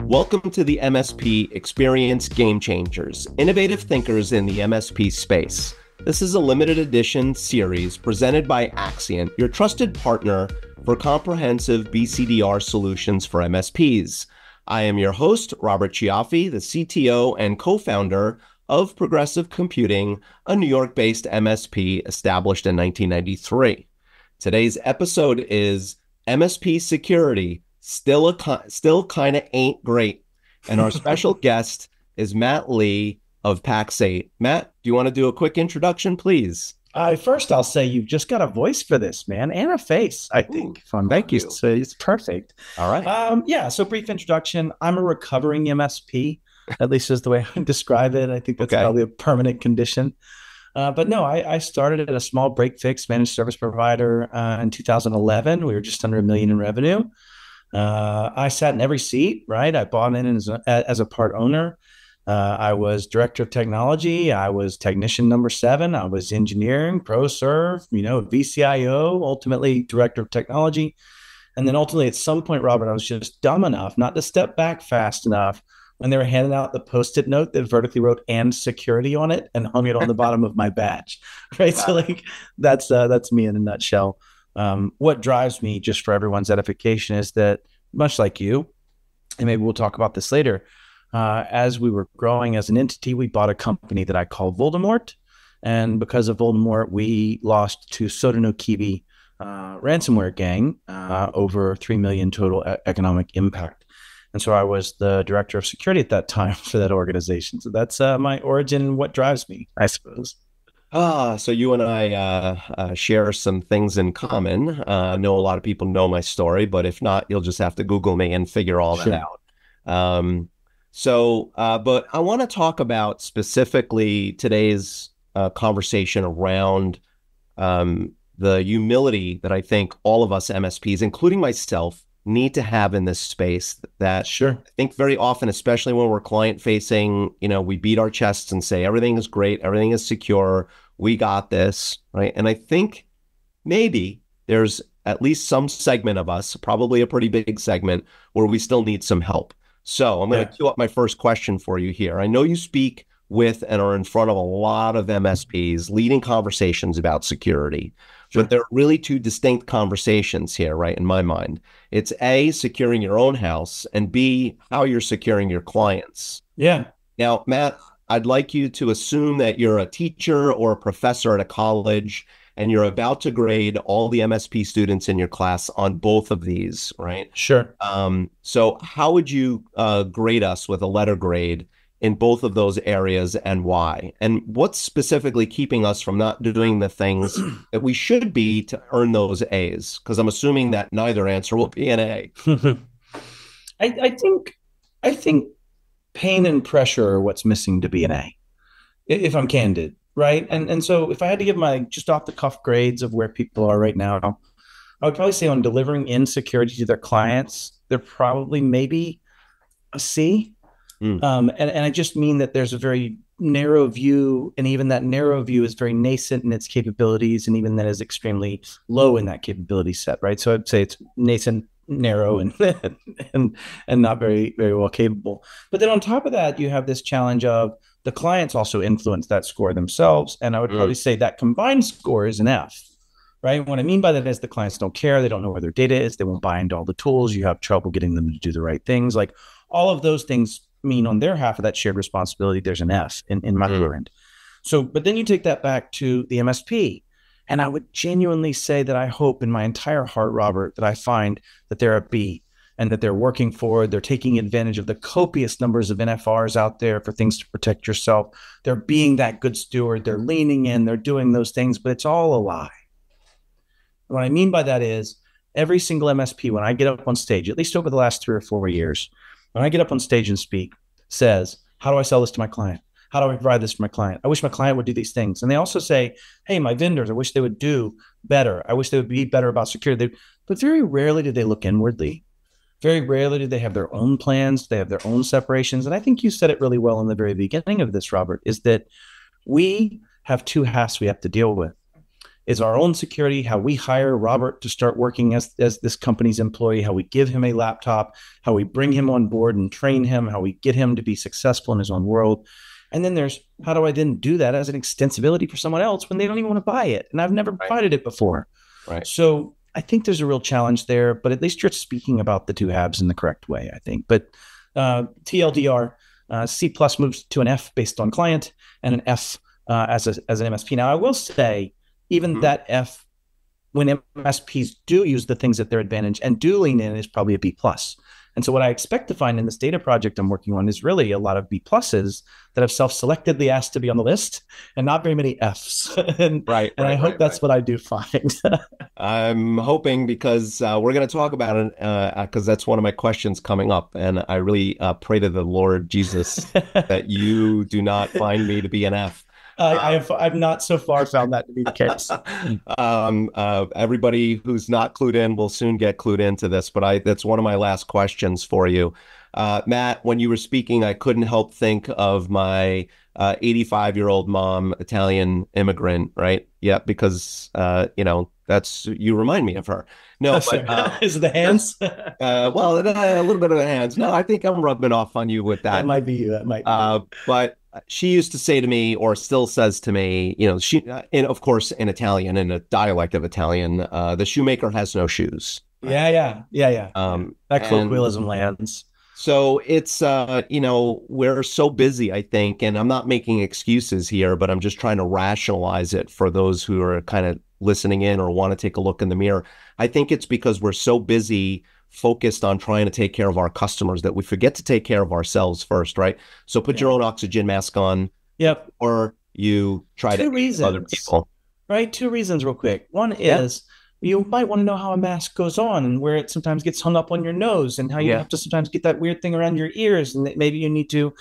Welcome to the MSP Xperience Game Changers, innovative thinkers in the MSP space. This is a limited edition series presented by Axcient, your trusted partner for comprehensive BCDR solutions for MSPs. I am your host, Robert Cioffi, the CTO and co-founder of Progressive Computing, a New York-based MSP established in 1993. Today's episode is MSP Security, still kind of ain't great. And our special guest is Matt Lee of Pax8. Matt, do you want to do a quick introduction, please? First, I'll say you've just got a voice for this, man, and a face, I think. Thank you. So it's perfect. All right. So brief introduction. I'm a recovering MSP, at least is the way I describe it. I think that's probably a permanent condition. But no, I started at a small break-fix managed service provider in 2011. We were just under $1 million in revenue. I sat in every seat, right? I bought in as a part owner. I was director of technology. I was technician number 7. I was engineering, pro serve, VCIO, ultimately director of technology. And then ultimately at some point, Robert, I was just dumb enough not to step back fast enough when they were handing out the Post-it note that vertically wrote "and security" on it and hung it on the bottom of my badge, right? Wow. So that's me in a nutshell. What drives me, just for everyone's edification, is that much like you, and maybe we'll talk about this later, as we were growing as an entity, we bought a company that I call Voldemort. And because of Voldemort, we lost to Sodinokibi ransomware gang over 3 million total economic impact. And so I was the director of security at that time for that organization. So that's my origin and what drives me, I suppose. So you and I share some things in common. I know a lot of people know my story, but if not, you'll just have to Google me and figure all that out. But I want to talk about specifically today's conversation around the humility that I think all of us MSPs, including myself, need to have in this space. That I think very often, especially when we're client facing, we beat our chests and say, everything is great, everything is secure, we got this, right? And I think maybe there's at least some segment of us, probably a pretty big segment, where we still need some help. So I'm going to queue up my first question for you here. I know you speak with and are in front of a lot of MSPs leading conversations about security. But there are really two distinct conversations here, right, in my mind. It's A, securing your own house, and B, how you're securing your clients. Yeah. Now, Matt, I'd like you to assume that you're a teacher or a professor at a college, and you're about to grade all the MSP students in your class on both of these, right? Sure. So how would you grade us with a letter grade in both of those areas, and why? And what's specifically keeping us from not doing the things that we should be to earn those A's? Because I'm assuming that neither answer will be an A. I think pain and pressure are what's missing to be an A, if I'm candid, right? And so if I had to give my just off the cuff grades of where people are right now, I would probably say on delivering insecurity to their clients, they're probably maybe a C. And I just mean that there's a very narrow view, and even that narrow view is very nascent in its capabilities, and even that is extremely low in that capability set, right? So I'd say it's nascent, narrow, and not very, very well capable. But then on top of that, you have this challenge of the clients also influence that score themselves, and I would probably say that combined score is an F. Right. What I mean by that is the clients don't care. They don't know where their data is. They won't buy into all the tools. You have trouble getting them to do the right things. Like all of those things mean on their half of that shared responsibility, there's an F in my end. So, but then you take that back to the MSP. And I would genuinely say that I hope in my entire heart, Robert, that I find that they're a B and that they're working forward. They're taking advantage of the copious numbers of NFRs out there for things to protect yourself. They're being that good steward. They're leaning in. They're doing those things, but it's all a lie. What I mean by that is every single MSP, when I get up on stage, at least over the last 3 or 4 years, when I get up on stage and speak, says, how do I sell this to my client? How do I provide this for my client? I wish my client would do these things. And they also say, hey, my vendors, I wish they would do better. I wish they would be better about security. But very rarely do they look inwardly. Very rarely do they have their own plans. They have their own separations. And I think you said it really well in the very beginning of this, Robert, is that we have two halves we have to deal with. is our own security, how we hire Robert to start working as this company's employee, how we give him a laptop, how we bring him on board and train him, how we get him to be successful in his own world. And then there's how do I then do that as an extensibility for someone else when they don't even want to buy it? And I've never provided it before. Right. So I think there's a real challenge there, but at least you're speaking about the two halves in the correct way, I think. But TLDR, C+ moves to an F based on client and an F as an MSP. Now, I will say, even that F, when MSPs do use the things at their advantage and do lean in, is probably a B+. And so what I expect to find in this data project I'm working on is really a lot of B+ that have self-selectedly asked to be on the list and not very many Fs. and I hope that's what I do find. I'm hoping, because we're going to talk about it, because that's one of my questions coming up. And I really pray to the Lord Jesus that you do not find me to be an F. I've not so far found that to be the case. Everybody who's not clued in will soon get clued into this, but that's one of my last questions for you. Matt, when you were speaking, I couldn't help think of my 85-year-old mom, Italian immigrant, right? Yeah, because, you remind me of her. No, but, is it the hands? Well, a little bit of the hands. No, I think I'm rubbing off on you with that. That might be you. That might be you. But she used to say to me, or still says to me, she, and of course, in Italian, in a dialect of Italian, the shoemaker has no shoes. Yeah. That colloquialism lands. So it's, we're so busy, I think, and I'm not making excuses here, but I'm just trying to rationalize it for those who are kind of listening in or want to take a look in the mirror. I think it's because we're so busy focused on trying to take care of our customers that we forget to take care of ourselves first, right? So put your own oxygen mask on. Yep. Or you try to help other people. Right? Two reasons real quick. One is you might want to know how a mask goes on and where it sometimes gets hung up on your nose and how you have to sometimes get that weird thing around your ears, and that maybe you need to,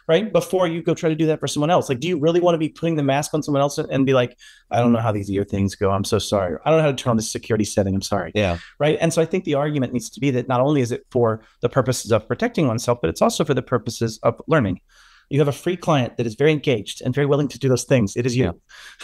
right, before you go try to do that for someone else. Like, do you really want to be putting the mask on someone else and be like, I don't know how these ear things go. I'm so sorry. I don't know how to turn on this security setting. I'm sorry. Yeah. Right. And so I think the argument needs to be that not only is it for the purposes of protecting oneself, but it's also for the purposes of learning. You have a free client that is very engaged and very willing to do those things. It is you.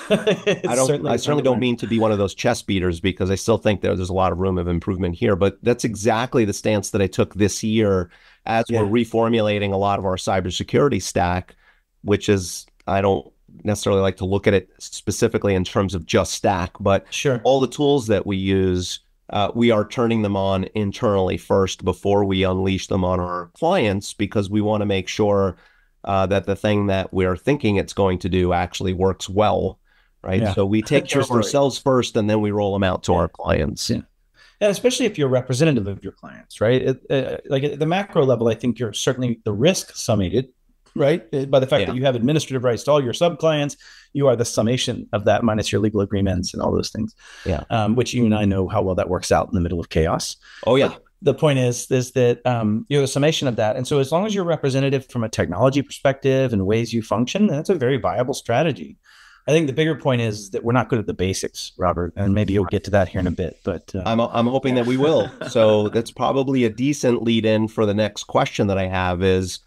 I certainly don't mean to be one of those chest beaters, because I still think there's a lot of room of improvement here. But that's exactly the stance that I took this year as we're reformulating a lot of our cybersecurity stack, which is, I don't necessarily like to look at it specifically in terms of just stack, but all the tools that we use, we are turning them on internally first before we unleash them on our clients, because we want to make sure that the thing that we're thinking it's going to do actually works well, right? Yeah. So we take care of ourselves first, and then we roll them out to our clients. Yeah. And especially if you're representative of your clients, right? Like at the macro level, I think you're certainly the risk summated, right? By the fact that you have administrative rights to all your sub-clients, you are the summation of that minus your legal agreements and all those things. Yeah. Which you and I know how well that works out in the middle of chaos. Oh, yeah. But the point is that you're the summation of that. And so as long as you're representative from a technology perspective and ways you function, that's a very viable strategy. I think the bigger point is that we're not good at the basics, Robert, and maybe you'll get to that here in a bit. But I'm hoping that we will. So that's probably a decent lead in for the next question that I have is,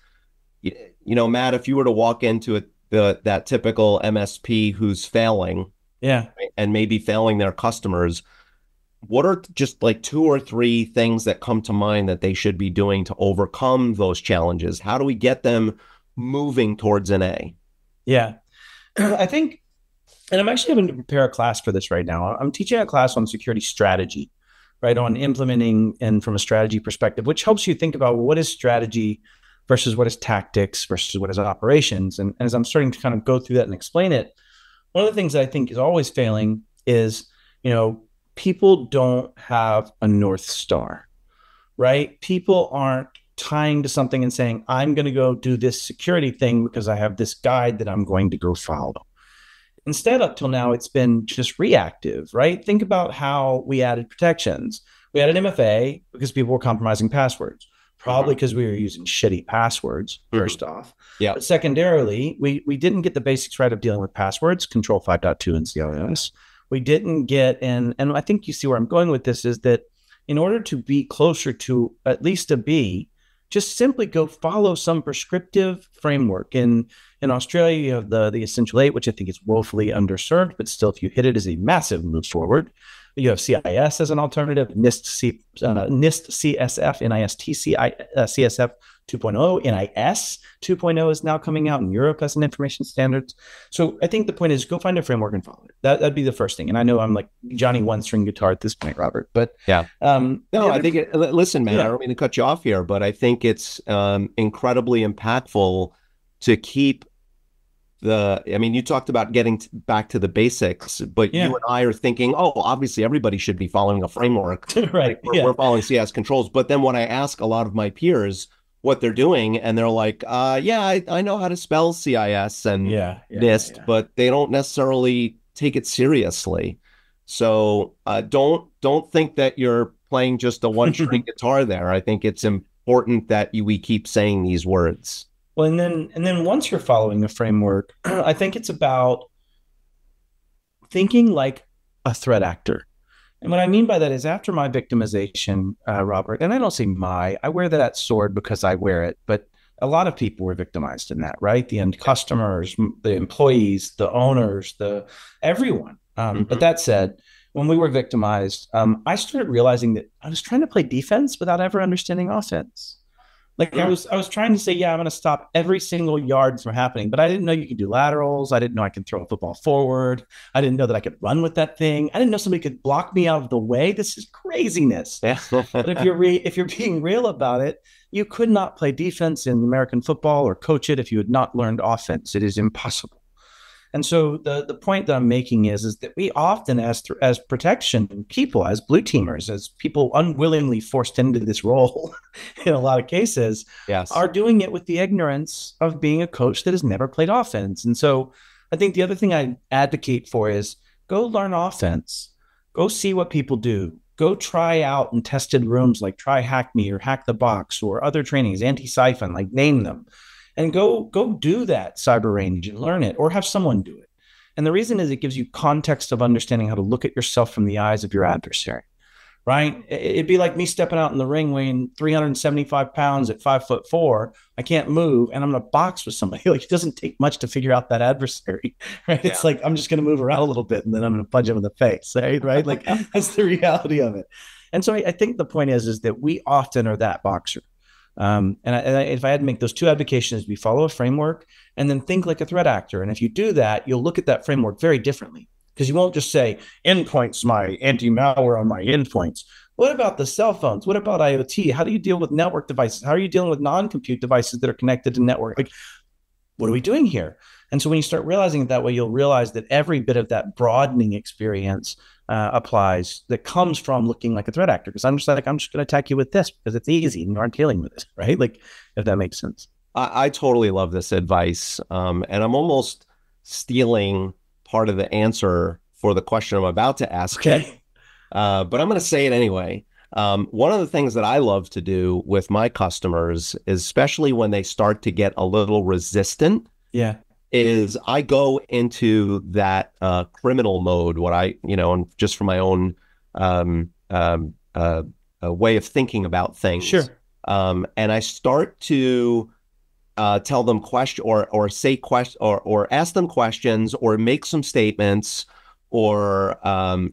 Matt, if you were to walk into that typical MSP who's failing, and maybe failing their customers, what are just like 2 or 3 things that come to mind that they should be doing to overcome those challenges? How do we get them moving towards an A? Yeah, I think, and I'm actually having to prepare a class for this right now. I'm teaching a class on security strategy, right? On implementing and from a strategy perspective, which helps you think about what is strategy versus what is tactics versus what is operations. And as I'm starting to kind of go through that and explain it, one of the things that I think is always failing is, people don't have a North Star, right? People aren't tying to something and saying, I'm going to go do this security thing because I have this guide that I'm going to go follow. Instead, up till now, it's been just reactive, right? Think about how we added protections. We added MFA because people were compromising passwords, probably because we were using shitty passwords, first off. Yeah. But secondarily, we didn't get the basics right of dealing with passwords, Control 5.2 and CIS. We didn't get in, and I think you see where I'm going with this, is that in order to be closer to at least a B, just simply go follow some prescriptive framework. In Australia, you have the Essential Eight, which I think is woefully underserved, but still, if you hit it, is a massive move forward. You have CIS as an alternative, NIST CSF, CSF 2.0, NIS 2.0 is now coming out in Europe as an information standards. So I think the point is go find a framework and follow it. That'd be the first thing. And I know I'm like Johnny one string guitar at this point, Robert, but yeah. No, I think listen, man, I don't mean to cut you off here, but I think it's incredibly impactful to keep you talked about getting back to the basics, but you and I are thinking, oh, obviously everybody should be following a framework. Right. We're following CS controls. But then when I ask a lot of my peers what they're doing, and they're like, I know how to spell CIS and NIST, but they don't necessarily take it seriously. So don't think that you're playing just a one-string guitar there. I think it's important that we keep saying these words. Well, and then once you're following a framework, I think it's about thinking like a threat actor. And what I mean by that is after my victimization, Robert, and I don't say I wear that sword because I wear it, but a lot of people were victimized in that, right? The end customers, the employees, the owners, everyone. But that said, when we were victimized, I started realizing that I was trying to play defense without ever understanding offense. Like I was trying to say, I'm going to stop every single yard from happening, but I didn't know you could do laterals. I didn't know I could throw a football forward. I didn't know that I could run with that thing. I didn't know somebody could block me out of the way. This is craziness. But if you're being real about it, you could not play defense in American football or coach it if you had not learned offense. It is impossible. And so the point that I'm making is that we often, as protection people, as blue teamers, as people unwillingly forced into this role in a lot of cases, are doing it with the ignorance of being a coach that has never played offense. And so I think the other thing I advocate for is go learn offense, go see what people do, go try out in tested rooms like Try Hack Me or Hack the Box or other trainings, Anti-Siphon, like name them. And go do that cyber range and learn it, or have someone do it. And the reason is it gives you context of understanding how to look at yourself from the eyes of your adversary, right? It'd be like me stepping out in the ring weighing 375 pounds at 5'4". I can't move, and I'm going to box with somebody. Like, it doesn't take much to figure out that adversary, right? It's like, I'm just going to move around a little bit, and then I'm going to punch him in the face, right? Like, that's the reality of it. And so I think the point is that we often are that boxer. If I had to make those two advocations, we follow a framework and then think like a threat actor. And if you do that, you'll look at that framework very differently, because you won't just say endpoints, my anti-malware on my endpoints. What about the cell phones? What about IoT? How do you deal with network devices? How are you dealing with non-compute devices that are connected to network? Like, what are we doing here? And so when you start realizing it that way, you'll realize that every bit of that broadening experience applies that comes from looking like a threat actor. Because I'm just going to attack you with this because it's easy and you aren't dealing with it, right? Like, if that makes sense. I totally love this advice. And I'm almost stealing part of the answer for the question I'm about to ask. Okay. But I'm going to say it anyway. One of the things that I love to do with my customers, especially when they start to get a little resistant, is I go into that criminal mode, and just from my own way of thinking about things. Sure. And I start to tell them or say question or ask them questions or make some statements or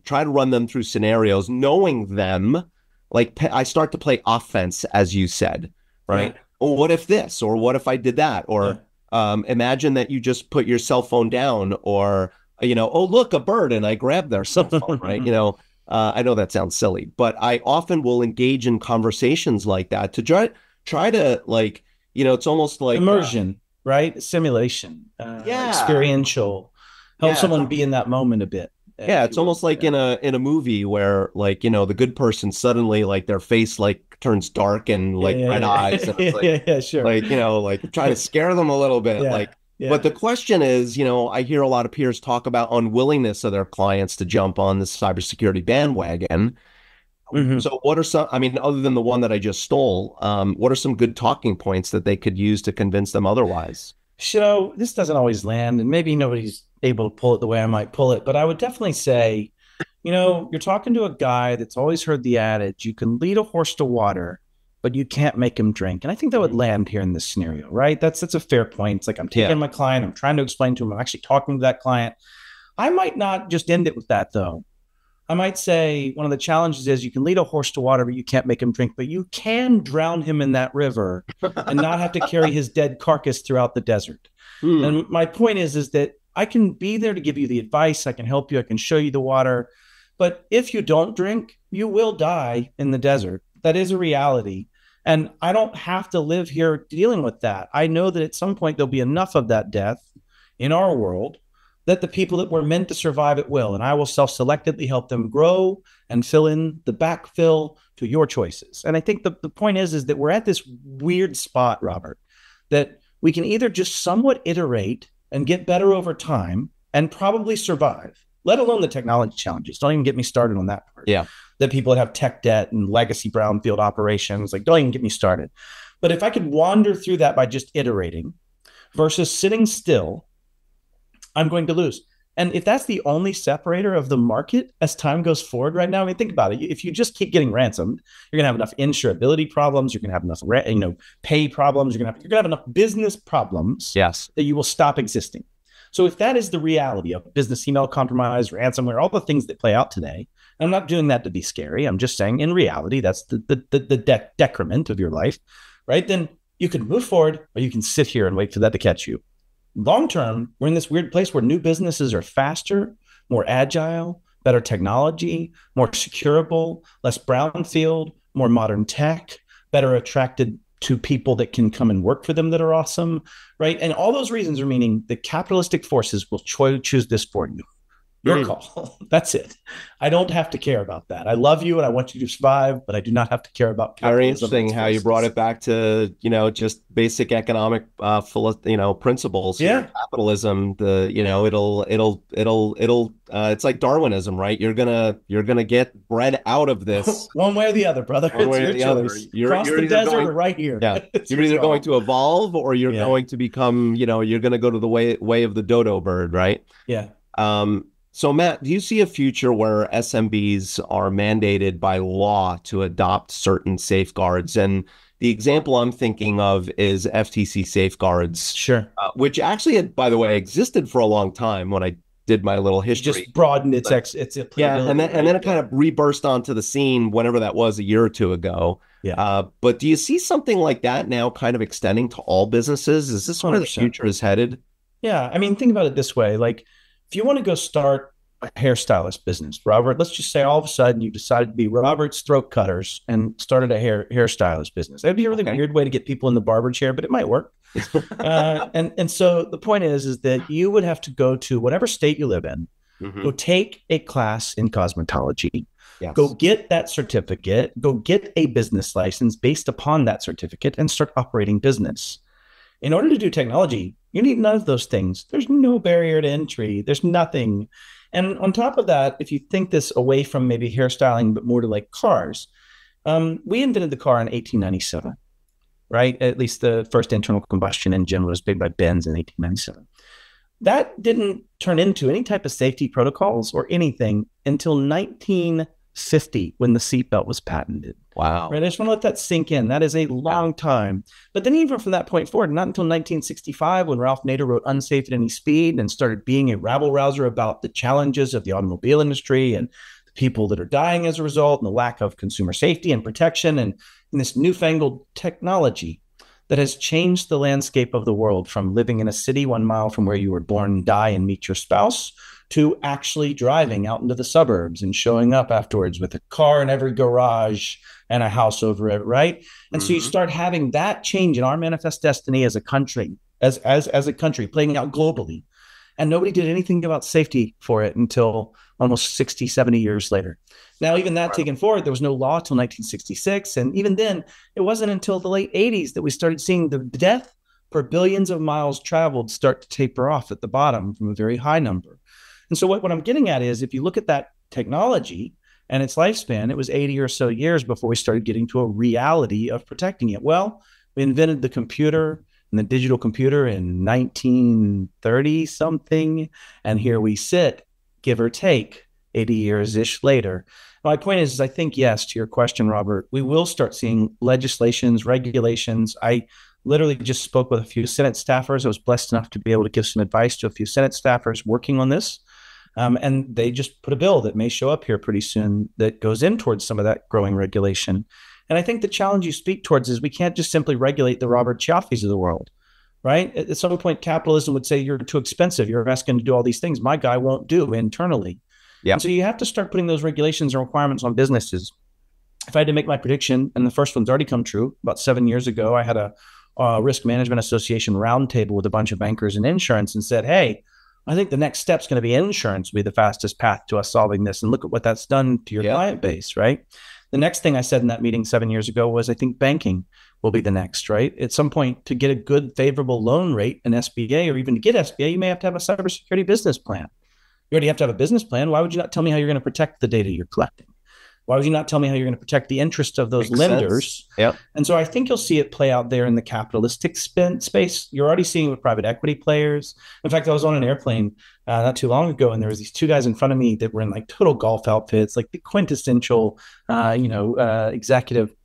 try to run them through scenarios, knowing them. Like, I start to play offense, as you said, right? Yeah. Oh, what if this, or what if I did that? Or imagine that you just put your cell phone down, or, oh, look, a bird, and I grab their cell phone, right? I know that sounds silly, but I often will engage in conversations like that to try to, like, it's almost like immersion, right? Simulation, experiential, help someone be in that moment a bit. Yeah, it's almost like in a movie where, like, the good person suddenly, like, their face like turns dark and like red eyes. And it's like, sure. Like, like try to scare them a little bit. But the question is, I hear a lot of peers talk about unwillingness of their clients to jump on the cybersecurity bandwagon. Mm-hmm. So what are some, other than the one that I just stole, what are some good talking points that they could use to convince them otherwise? This doesn't always land, and maybe nobody's able to pull it the way I might pull it, but I would definitely say, you're talking to a guy that's always heard the adage, you can lead a horse to water, but you can't make him drink. And I think that would land here in this scenario, right? That's a fair point. It's like I'm taking my client, I'm trying to explain to him, I'm actually talking to that client. I might not just end it with that, though. I might say one of the challenges is you can lead a horse to water, but you can't make him drink, but you can drown him in that river and not have to carry his dead carcass throughout the desert. And my point is that I can be there to give you the advice. I can help you. I can show you the water. But if you don't drink, you will die in the desert. That is a reality. And I don't have to live here dealing with that. I know that at some point there'll be enough of that death in our world that the people that were meant to survive it will. And I will self-selectively help them grow and fill in the backfill to your choices. And I think the point is that we're at this weird spot, Robert, that we can either just somewhat iterate and get better over time and probably survive, let alone the technology challenges. Don't even get me started on that part. Yeah. The people that have tech debt and legacy brownfield operations, like, don't even get me started. But if I could wander through that by just iterating versus sitting still, I'm going to lose. And if that's the only separator of the market as time goes forward right now, I mean, think about it. If you just keep getting ransomed, you're going to have enough insurability problems. You're going to have enough, pay problems. You're going to have enough business problems that you will stop existing. So if that is the reality of business email compromise, ransomware, all the things that play out today, I'm not doing that to be scary. I'm just saying in reality, that's the decrement of your life, right? Then you can move forward or you can sit here and wait for that to catch you. Long term, we're in this weird place where new businesses are faster, more agile, better technology, more securable, less brownfield, more modern tech, better attracted to people that can come and work for them that are awesome, right? And all those reasons are meaning the capitalistic forces will choose this for you. Your call. That's it. I don't have to care about that. I love you and I want you to survive, but I do not have to care about capitalism. Very interesting how you brought it back to, just basic economic, principles. Yeah. Capitalism, it's like Darwinism, right? You're gonna get bread out of this. One way or the other, brother. One way or the other. Cross the desert or right here. Yeah. You're either going to evolve or you're going to become, you're going to go to the way of the dodo bird, right? Yeah. So, Matt, do you see a future where SMBs are mandated by law to adopt certain safeguards? And the example I'm thinking of is FTC safeguards. Sure. Which actually had, by the way, existed for a long time when I did my little history. Just broadened its yeah, and then it kind of reburst onto the scene whenever that was, a year or two ago. Yeah. But do you see something like that now kind of extending to all businesses? Is this 100%. Where the future is headed? Yeah. I mean, think about it this way. Like, if you want to go start a hairstylist business, Robert, let's just say all of a sudden you decided to be Robert's Throat Cutters and started a hairstylist business. That'd be a really weird way to get people in the barber chair, but it might work. And so the point is that you would have to go to whatever state you live in, go take a class in cosmetology, go get that certificate, go get a business license based upon that certificate and start operating business. In order to do technology, you need none of those things. There's no barrier to entry. There's nothing. And on top of that, if you think this away from maybe hairstyling, but more to like cars, we invented the car in 1897, right? At least the first internal combustion engine was made by Benz in 1897. That didn't turn into any type of safety protocols or anything until 1950 when the seatbelt was patented. Wow. Right. I just want to let that sink in. That is a long time. But then even from that point forward, not until 1965, when Ralph Nader wrote Unsafe at Any Speed and started being a rabble-rouser about the challenges of the automobile industry and the people that are dying as a result and the lack of consumer safety and protection and this newfangled technology that has changed the landscape of the world from living in a city 1 mile from where you were born, die, and meet your spouse to actually driving out into the suburbs and showing up afterwards with a car in every garage and a house over it, right? And so you start having that change in our manifest destiny as a country, as a country playing out globally. And nobody did anything about safety for it until almost 60, 70 years later. Now, even that taken forward, there was no law till 1966. And even then, it wasn't until the late 80s that we started seeing the death per billions of miles traveled start to taper off at the bottom from a very high number. And so what I'm getting at is if you look at that technology and its lifespan, it was 80 or so years before we started getting to a reality of protecting it. Well, we invented the computer and the digital computer in 1930 something. And here we sit, give or take, 80 years-ish later. My point is I think, yes, to your question, Robert, we will start seeing legislations, regulations. I literally just spoke with a few Senate staffers. I was blessed enough to be able to give some advice to a few Senate staffers working on this. And they just put a bill that may show up here pretty soon that goes in towards some of that growing regulation. And I think the challenge you speak towards is we can't just simply regulate the Robert Cioffis of the world, right? At some point, capitalism would say you're too expensive. You're asking to do all these things my guy won't do internally. And so you have to start putting those regulations and requirements on businesses. If I had to make my prediction, and the first one's already come true, about 7 years ago, I had a Risk Management Association roundtable with a bunch of bankers and insurance and said, hey, I think the next step's going to be insurance will be the fastest path to us solving this. And look at what that's done to your client base, right? The next thing I said in that meeting 7 years ago was I think banking will be the next, right? At some point, to get a good, favorable loan rate in SBA, or even to get SBA, you may have to have a cybersecurity business plan. You already have to have a business plan. Why would you not tell me how you're going to protect the data you're collecting? Why would you not tell me how you're going to protect the interest of those lenders? And so I think you'll see it play out there in the capitalistic space. You're already seeing it with private equity players. In fact, I was on an airplane not too long ago, and there was these two guys in front of me that were in like total golf outfits, like the quintessential, executive.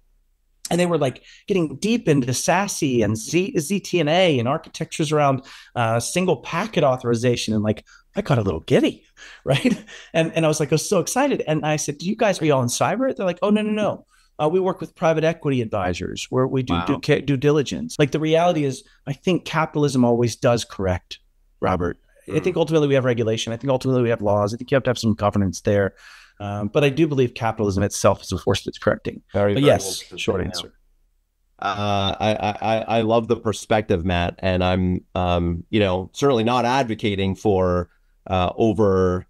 And they were like getting deep into SASE and ZTNA and architectures around single packet authorization. And like, I got a little giddy, right? And I was like, I was so excited. And I said, are you all in cyber? They're like, oh, no. We work with private equity advisors where we do due diligence. Like the reality is, I think capitalism always does correct, Robert. I think ultimately we have regulation. I think ultimately we have laws. I think you have to have some governance there. But I do believe capitalism itself is a force that's correcting. But yes, short answer. I love the perspective, Matt, and I'm certainly not advocating for over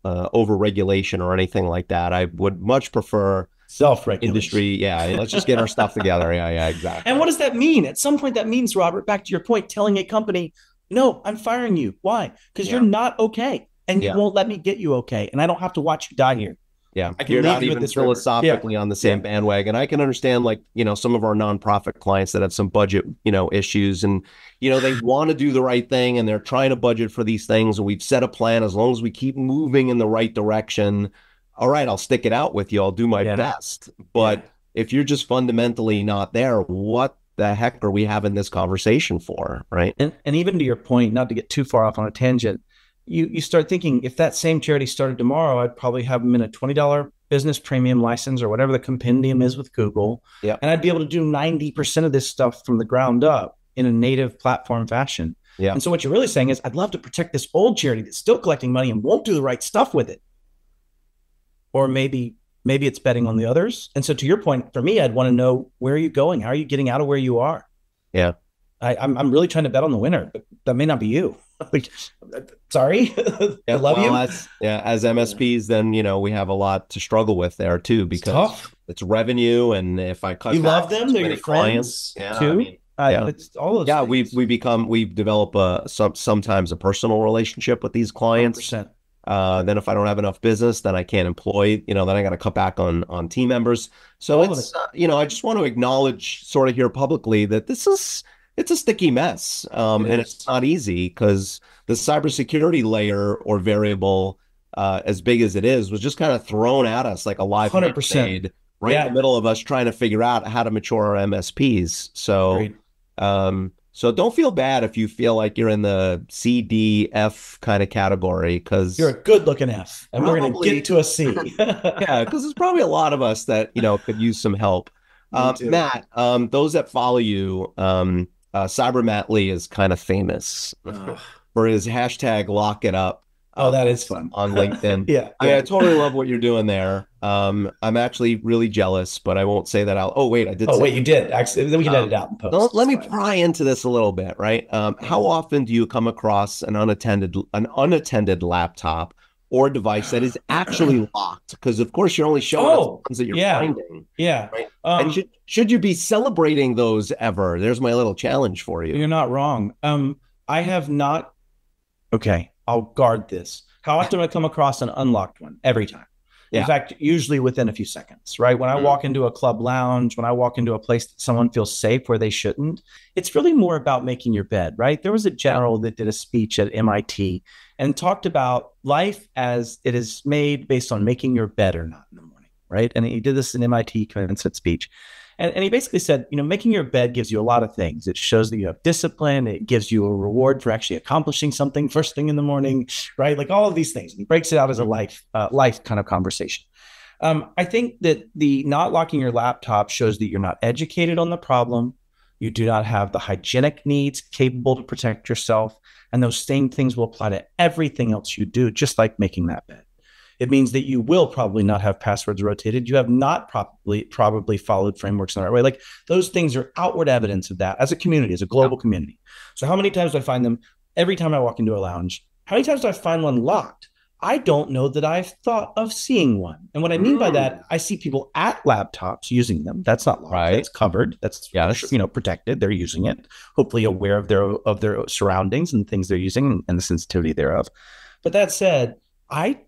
regulation or anything like that. I would much prefer self-regulation. Industry. Yeah, let's just get our stuff together. Yeah, exactly. And what does that mean? At some point, that means, Robert, back to your point, telling a company, no, I'm firing you. Why? Because you're not okay. And you won't let me get you okay. And I don't have to watch you die here. Yeah, you're not even philosophically on the same bandwagon. I can understand, like, some of our nonprofit clients that have some budget, issues, and, they want to do the right thing and they're trying to budget for these things. And we've set a plan. As long as we keep moving in the right direction, all right, I'll stick it out with you. I'll do my best. But if you're just fundamentally not there, what the heck are we having this conversation for? Right. And even to your point, not to get too far off on a tangent, you start thinking, if that same charity started tomorrow, I'd probably have them in a $20 business premium license or whatever the compendium is with Google. And I'd be able to do 90% of this stuff from the ground up in a native platform fashion. And so what you're really saying is, I'd love to protect this old charity that's still collecting money and won't do the right stuff with it. Or maybe it's betting on the others. And so to your point, for me, I'd want to know, where are you going? How are you getting out of where you are? I'm really trying to bet on the winner, but that may not be you. Sorry. I love you. As MSPs, then, we have a lot to struggle with there too, because it's revenue. And if I cut, you love them, they're your clients too. It's all those things. We've developed sometimes a personal relationship with these clients. 100%. Then if I don't have enough business, then I can't employ, then I got to cut back on team members. So it's, I just want to acknowledge sort of here publicly that it's a sticky mess. And it's not easy, because the cybersecurity layer or variable, as big as it is, was just kind of thrown at us like a live 100% right in the middle of us trying to figure out how to mature our MSPs. So, so don't feel bad if you feel like you're in the C, D, F kind of category, because you're a good looking F, and we're going to get to a C. Because there's probably a lot of us that, could use some help. Matt, those that follow you, Cyber Matt Lee is kind of famous for his hashtag lock it up. That is fun on LinkedIn. I totally love what you're doing there. I'm actually really jealous, but I won't say that out. Oh wait, I did. You did actually. Then we can edit it out in post. Let me pry into this a little bit, right? How often do you come across an unattended laptop or device that is actually locked? Because of course you're only showing us ones that you're finding. Right? And should you be celebrating those ever? There's my little challenge for you. You're not wrong. I have not. Okay, I'll guard this. How often do I come across an unlocked one? Every time. In Yeah. fact, usually within a few seconds, right? When I walk into a club lounge, when I walk into a place that someone feels safe where they shouldn't, it's really more about making your bed, right? There was a general that did a speech at MIT and talked about life as it is made based on making your bed or not in the morning, right? And he did this in MIT commencement speech. And he basically said, making your bed gives you a lot of things. It shows that you have discipline. It gives you a reward for actually accomplishing something first thing in the morning, right? Like all of these things. And he breaks it out as a life kind of conversation. I think that the not locking your laptop shows that you're not educated on the problem. You do not have the hygienic needs capable to protect yourself. And those same things will apply to everything else you do, just like making that bed. It means that you will probably not have passwords rotated. You have not probably followed frameworks in the right way. Like those things are outward evidence of that as a community, as a global community. So how many times do I find them every time I walk into a lounge? How many times do I find one locked? I don't know that I've thought of seeing one. And what I mean by that, I see people at laptops using them. That's not locked. Right. That's covered. That's protected. They're using it, hopefully aware of their surroundings and things they're using and the sensitivity thereof. But that said, I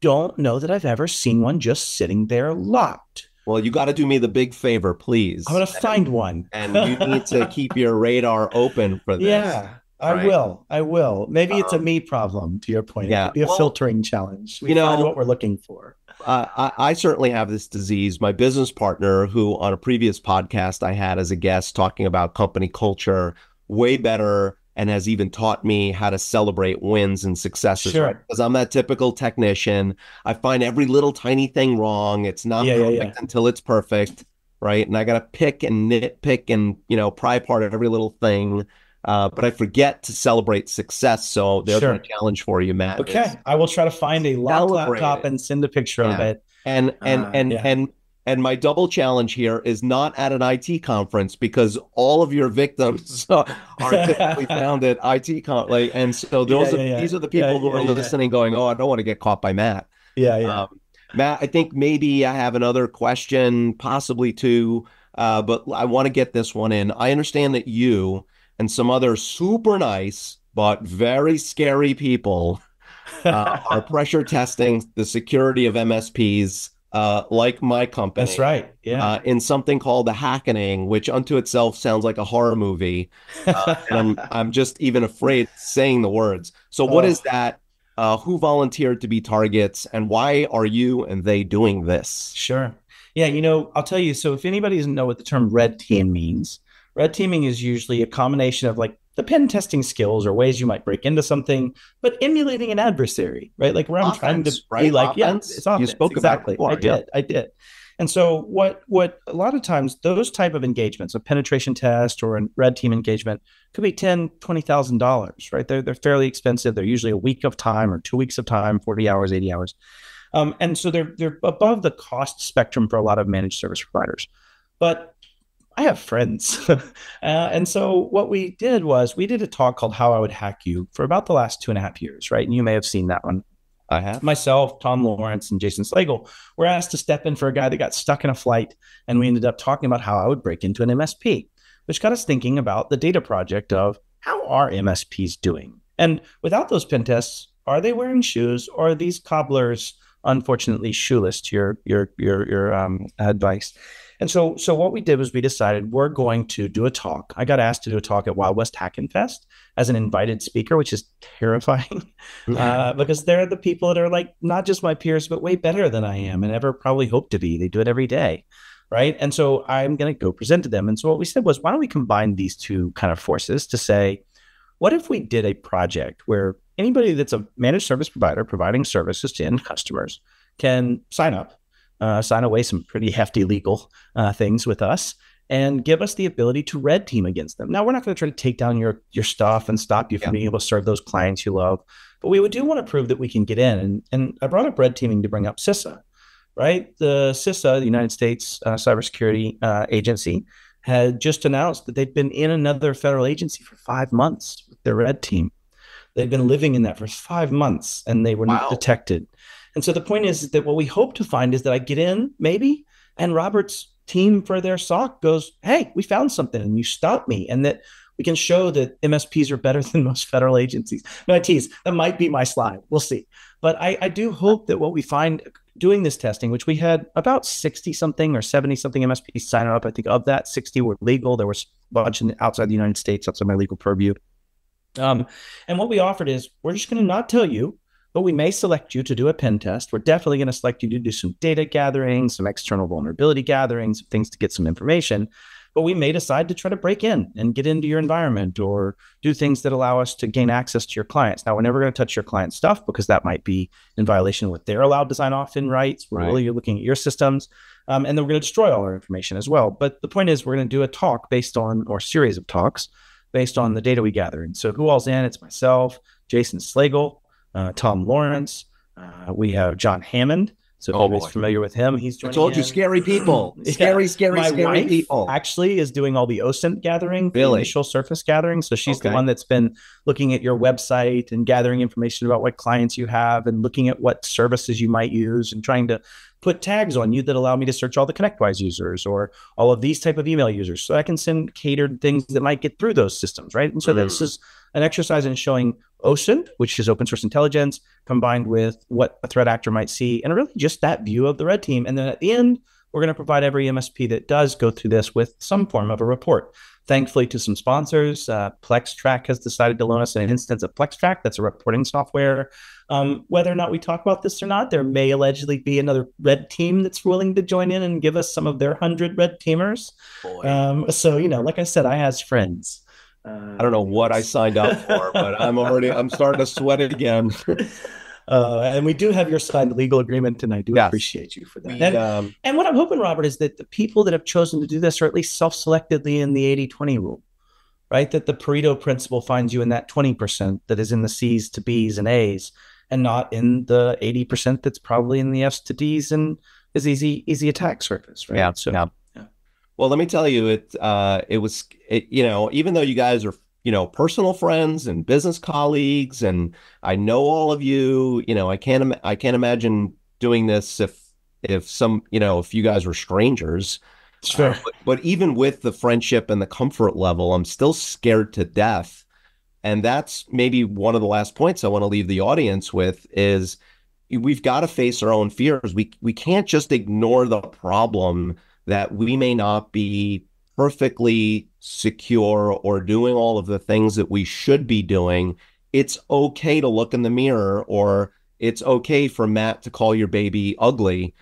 don't know that I've ever seen one just sitting there locked. Well, you got to do me the big favor, please. I'm going to find one. And you need to keep your radar open for this. Yeah, I will. Maybe it's a me problem, to your point. Yeah. It could be a filtering challenge. We find what we're looking for. I certainly have this disease. My business partner, who on a previous podcast I had as a guest talking about company culture, way better and has even taught me how to celebrate wins and successes. Sure. Right? Because I'm that typical technician. I find every little tiny thing wrong. It's not perfect until it's perfect, right? And I got to pick and nitpick and, pry apart every little thing. But I forget to celebrate success. So there's a challenge for you, Matt. Okay. I will try to find a locked laptop and send a picture of it. And my double challenge here is not at an IT conference, because all of your victims are typically found at IT and so these are the people who are listening going, oh, I don't want to get caught by Matt. Matt, I think maybe I have another question, possibly two, but I want to get this one in. I understand that you and some other super nice but very scary people are pressure testing the security of MSPs. Like my company. That's right. Yeah. In something called the Hackening, which unto itself sounds like a horror movie. And I'm just even afraid saying the words. So what is that? Who volunteered to be targets, and why are you and they doing this? Sure. Yeah. I'll tell you. So if anybody doesn't know what the term red team means, red teaming is usually a combination of like the pen testing skills or ways you might break into something, but emulating an adversary, right? Like where I'm trying to be like, it's offense. You spoke exactly. About it before, I did. And so what a lot of times those type of engagements, a penetration test or a red team engagement, could be $10,000, $20,000, right? They're fairly expensive. They're usually a week of time or 2 weeks of time, 40 hours, 80 hours. And so they're above the cost spectrum for a lot of managed service providers. But I have friends. And so what we did was we did a talk called How I Would Hack You for about the last 2.5 years, right? And you may have seen that one. I have. Myself, Tom Lawrence, and Jason Slagle were asked to step in for a guy that got stuck in a flight. And we ended up talking about how I would break into an MSP, which got us thinking about the data project of how are MSPs doing? And without those pen tests, are they wearing shoes, or are these cobblers unfortunately shoeless, to your advice? And so what we did was we decided we're going to do a talk. I got asked to do a talk at Wild West Hackin' Fest as an invited speaker, which is terrifying because they're the people that are like not just my peers, but way better than I am and ever probably hope to be. They do it every day, right? And so I'm going to go present to them. And so what we said was, why don't we combine these two kind of forces to say, what if we did a project where anybody that's a managed service provider providing services to end customers can sign up, sign away some pretty hefty legal things with us, and give us the ability to red team against them. Now, we're not going to try to take down your stuff and stop you from being able to serve those clients you love, but we do want to prove that we can get in. And I brought up red teaming to bring up CISA, right? The CISA, the United States Cybersecurity Agency, had just announced that they'd been in another federal agency for 5 months with their red team. They'd been living in that for 5 months, and they were not detected. And so the point is that what we hope to find is that I get in, maybe, and Robert's team for their SOC goes, hey, we found something, and you stopped me, and that we can show that MSPs are better than most federal agencies. No, I tease. That might be my slide. We'll see. But I do hope that what we find doing this testing, which we had about 60 something or 70 something MSPs sign up. I think of that, 60 were legal. There was a bunch outside the United States, outside my legal purview. And what we offered is, we're just going to not tell you, but we may select you to do a pen test. We're definitely going to select you to do some data gathering, some external vulnerability gathering, some things to get some information. But we may decide to try to break in and get into your environment or do things that allow us to gain access to your clients. Now, we're never going to touch your client's stuff because that might be in violation of what they're allowed to sign off in rights. We're really looking at your systems. And then we're going to destroy all our information as well. But the point is, we're going to do a talk based on, or series of talks based on the data we gather. And so who all's in? It's myself, Jason Slagle, Tom Lawrence. We have John Hammond. So if anybody's familiar with him, he's joining. I told you, scary people. Scary wife people. Actually is doing all the OSINT gathering, really? Initial surface gathering. So she's the one that's been looking at your website and gathering information about what clients you have and looking at what services you might use and trying to put tags on you that allow me to search all the ConnectWise users or all of these type of email users. So I can send catered things that might get through those systems, right? And so this is an exercise in showing OSINT, which is open source intelligence, combined with what a threat actor might see, and really just that view of the red team. And then at the end, we're going to provide every MSP that does go through this with some form of a report. Thankfully, to some sponsors, PlexTrack has decided to loan us an instance of PlexTrack. That's a reporting software. Whether or not we talk about this or not, there may allegedly be another red team that's willing to join in and give us some of their 100 red teamers. So, like I said, I has friends. I don't know what I signed up for, but I'm starting to sweat it again. And we do have your signed legal agreement, and I do appreciate you for that. And what I'm hoping, Robert, is that the people that have chosen to do this are at least self-selectedly in the 80-20 rule, right? That the Pareto principle finds you in that 20% that is in the C's to B's and A's, and not in the 80% that's probably in the F's to D's and is easy attack surface, right? Yeah. Well, let me tell you, even though you guys are, personal friends and business colleagues, and I know all of you, I can't imagine doing this if you guys were strangers. Sure. But even with the friendship and the comfort level, I'm still scared to death. And that's maybe one of the last points I want to leave the audience with is we've got to face our own fears. We can't just ignore the problem that we may not be perfectly secure or doing all of the things that we should be doing. It's okay to look in the mirror, or it's okay for Matt to call your baby ugly.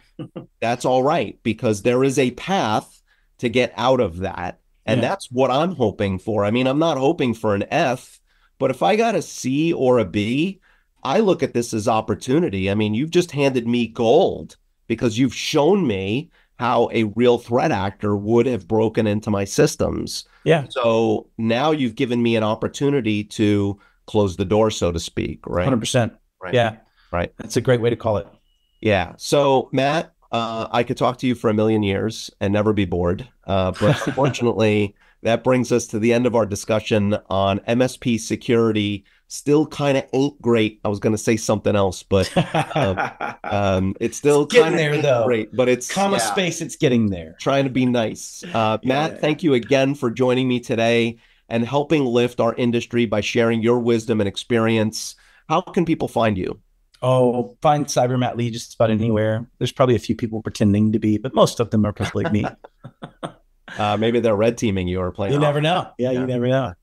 That's all right, because there is a path to get out of that. And that's what I'm hoping for. I mean, I'm not hoping for an F, but if I got a C or a B, I look at this as opportunity. I mean, you've just handed me gold because you've shown me how a real threat actor would have broken into my systems. Yeah. So now you've given me an opportunity to close the door, so to speak, right? 100%. Right. Yeah. Right. That's a great way to call it. Yeah. So Matt, I could talk to you for a million years and never be bored. But unfortunately, that brings us to the end of our discussion on MSP security. Still kind of ain't great. I was going to say something else, but it's still getting there, though. Great, but it's space. It's getting there. Trying to be nice. Matt, thank you again for joining me today and helping lift our industry by sharing your wisdom and experience. How can people find you? Oh, find Cyber Matt Lee just about anywhere. There's probably a few people pretending to be, but most of them are people like me. Maybe they're red teaming you or playing. You never know. Yeah, you never know.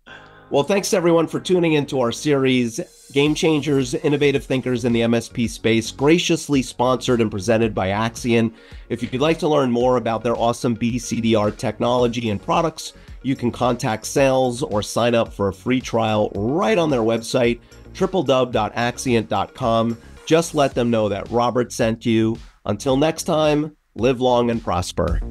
Well, thanks everyone for tuning into our series, Game Changers, Innovative Thinkers in the MSP Space, graciously sponsored and presented by Axcient. If you'd like to learn more about their awesome BCDR technology and products, you can contact sales or sign up for a free trial right on their website, www.axcient.com. Just let them know that Robert sent you. Until next time, live long and prosper.